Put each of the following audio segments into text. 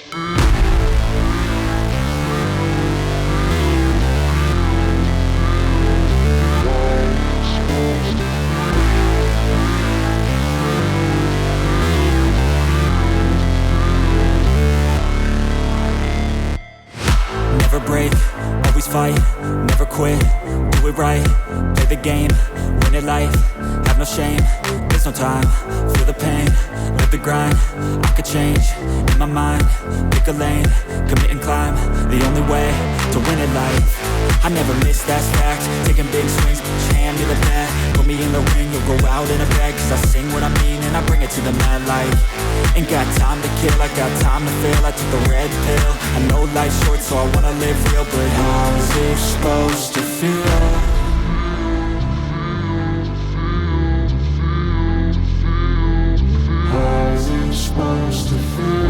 Never break, always fight, never quit, do it right, play the game, win it life, have no shame, there's no time, feel the pain, live the grind, I could change, in my mind, pick a lane, commit and climb, the only way to win it life, I never miss, that's fact, taking big swings, hand me the bat, put me in the ring, you'll go out in a bag, cause I sing what I mean and I bring it to the mad light, ain't got time to kill, I got time to feel, I took the red pill, I know life's short so I wanna live real, but how's it supposed to feel? How's it supposed to feel?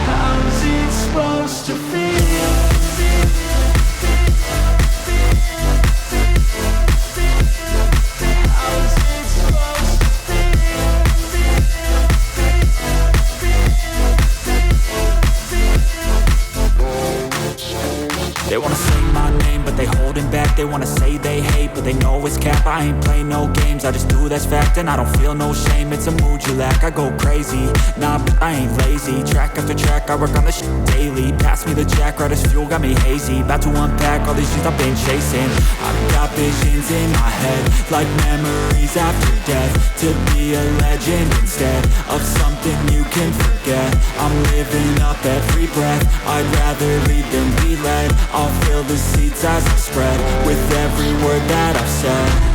How's it supposed to feel? They wanna say my name, but they holding back. They wanna say they hate, but they know it's cap. I ain't play no games, I just do that's fact. And I don't feel no shame, it's a mood you lack. I go crazy, nah, but I ain't lazy. Track after track, I work on this shit daily. Pass me the jack, right as fuel, got me hazy. About to unpack all these things I've been chasing. I've got visions in my head, like memories after death. To be a legend instead of something you can forget. I'm living up every breath, I'd rather lead than be led. I'll fill the seats as I spread with every word that I've said.